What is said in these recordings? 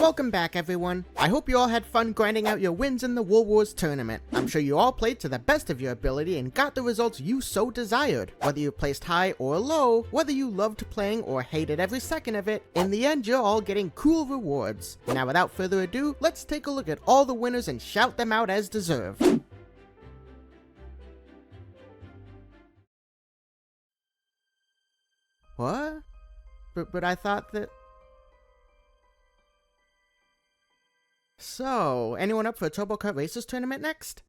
Welcome back everyone. I hope you all had fun grinding out your wins in the woolwars tournament. I'm sure you all played to the best of your ability and got the results you so desired. Whether you placed high or low, whether you loved playing or hated every second of it, in the end you're all getting cool rewards. Now without further ado, let's take a look at all the winners and shout them out as deserved. What? But I thought that... So, anyone up for a Turbo Kart Racers tournament next?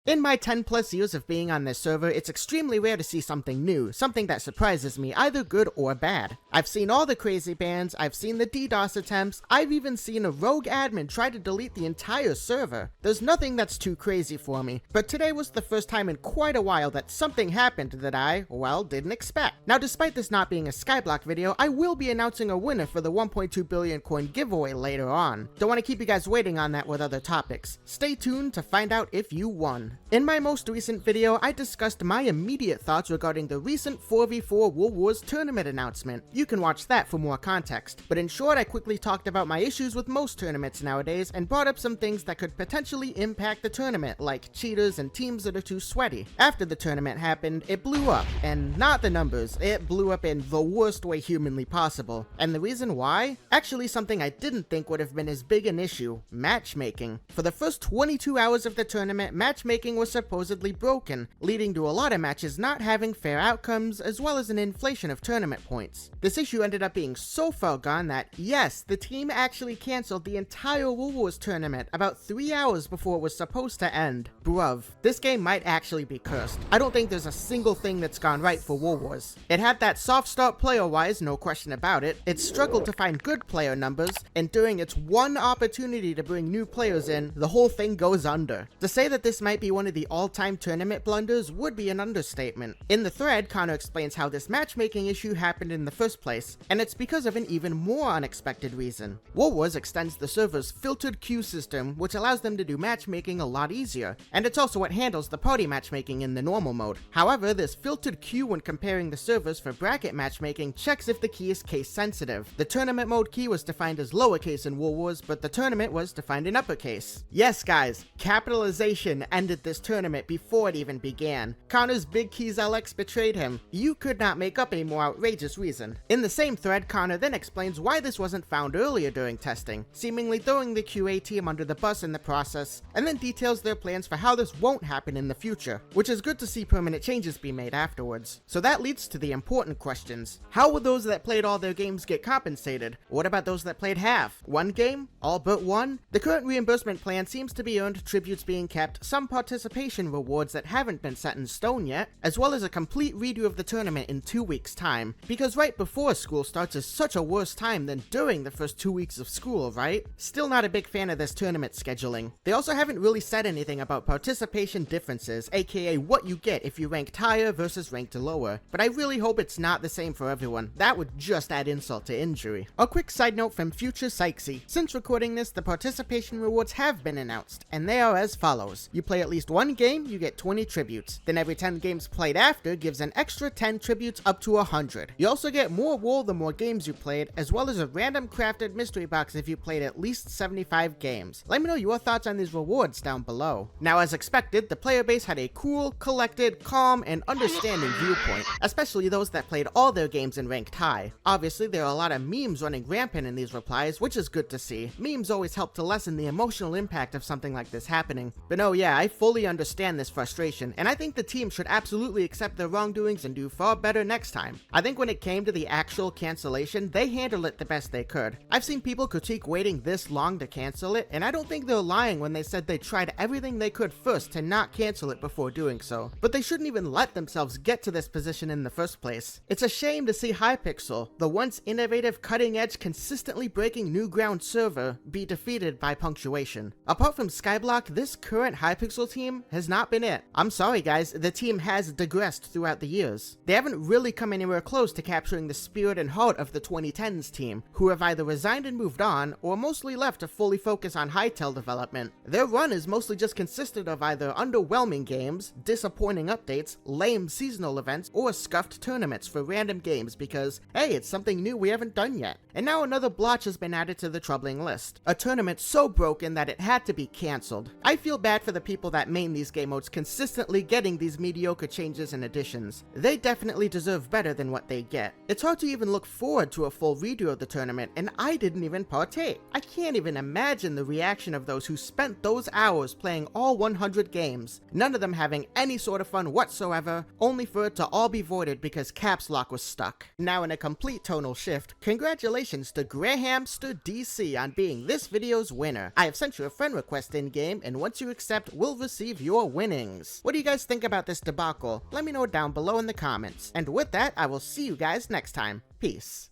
In my 10 plus years of being on this server, it's extremely rare to see something new, something that surprises me, either good or bad. I've seen all the crazy bans, I've seen the DDoS attempts, I've even seen a rogue admin try to delete the entire server. There's nothing that's too crazy for me, but today was the first time in quite a while that something happened that I, well, didn't expect. Now despite this not being a skyblock video, I will be announcing a winner for the 1.2 billion coin giveaway later on. Don't want to keep you guys waiting on that with other topics. Stay tuned to find out if you won. In my most recent video, I discussed my immediate thoughts regarding the recent 4v4 woolwars tournament announcement. You can watch that for more context. But in short, I quickly talked about my issues with most tournaments nowadays and brought up some things that could potentially impact the tournament, like cheaters and teams that are too sweaty. After the tournament happened, it blew up. And not the numbers, it blew up in the worst way humanly possible. And the reason why? Actually something I didn't think would have been as big an issue: matchmaking. For the first 22 hours of the tournament, matchmaking was supposedly broken, leading to a lot of matches not having fair outcomes as well as an inflation of tournament points. This issue ended up being so far gone that, yes, the team actually cancelled the entire woolwars tournament about 3 hours before it was supposed to end. Bruv, this game might actually be cursed. I don't think there's a single thing that's gone right for woolwars. It had that soft start player-wise, no question about it. It struggled to find good player numbers, and during its one opportunity to bring new players in, the whole thing goes under. To say that this might be one of the all-time tournament blunders would be an understatement. In the thread, Connor explains how this matchmaking issue happened in the first place, and it's because of an even more unexpected reason. woolwars extends the server's filtered queue system, which allows them to do matchmaking a lot easier, and it's also what handles the party matchmaking in the normal mode. However, this filtered queue when comparing the servers for bracket matchmaking checks if the key is case sensitive. The tournament mode key was defined as lowercase in woolwars, but the tournament was defined in uppercase. Yes guys, capitalization ended this tournament before it even began. Connor's Big Keys LX betrayed him. You could not make up a more outrageous reason. In the same thread, Connor then explains why this wasn't found earlier during testing, seemingly throwing the QA team under the bus in the process, and then details their plans for how this won't happen in the future, which is good to see permanent changes be made afterwards. So that leads to the important questions. How will those that played all their games get compensated? What about those that played half? One game? All but one? The current reimbursement plan seems to be earned tributes being kept, some participation rewards that haven't been set in stone yet, as well as a complete redo of the tournament in 2 weeks' time. Because right before school starts is such a worse time than during the first 2 weeks of school, right? Still not a big fan of this tournament scheduling. They also haven't really said anything about participation differences, aka what you get if you ranked higher versus ranked lower, but I really hope it's not the same for everyone. That would just add insult to injury. A quick side note from Future Sykesy. Since recording this, the participation rewards have been announced, and they are as follows. You play at least one game, you get 20 tributes. Then every 10 games played after gives an extra 10 tributes up to 100. You also get more wool the more games you played, as well as a random crafted mystery box if you played at least 75 games. Let me know your thoughts on these rewards down below. Now as expected, the player base had a cool, collected, calm, and understanding viewpoint, especially those that played all their games and ranked high. Obviously there are a lot of memes running rampant in these replies, which is good to see. Memes always help to lessen the emotional impact of something like this happening. But no, yeah, I fully understand this frustration, and I think the team should absolutely accept their wrongdoings and do far better next time. I think when it came to the actual cancellation, they handled it the best they could. I've seen people critique waiting this long to cancel it, and I don't think they're lying when they said they tried everything they could first to not cancel it before doing so. But they shouldn't even let themselves get to this position in the first place. It's a shame to see Hypixel, the once innovative, cutting-edge, consistently breaking new ground server, be defeated by punctuation. Apart from skyblock, this current Hypixel team has not been it. I'm sorry guys, the team has digressed throughout the years. They haven't really come anywhere close to capturing the spirit and heart of the 2010s team, who have either resigned and moved on, or mostly left to fully focus on Hytale development. Their run is mostly just consisted of either underwhelming games, disappointing updates, lame seasonal events, or scuffed tournaments for random games because, hey, it's something new we haven't done yet. And now another blotch has been added to the troubling list. A tournament so broken that it had to be cancelled. I feel bad for the people that main these game modes consistently getting these mediocre changes and additions. They definitely deserve better than what they get. It's hard to even look forward to a full redo of the tournament, and I didn't even partake. I can't even imagine the reaction of those who spent those hours playing all 100 games, none of them having any sort of fun whatsoever, only for it to all be voided because caps lock was stuck. Now in a complete tonal shift, congratulations to Grahamster DC on being this video's winner. I have sent you a friend request in game, and once you accept, we'll receive your winnings. What do you guys think about this debacle? Let me know down below in the comments. And with that, I will see you guys next time. Peace.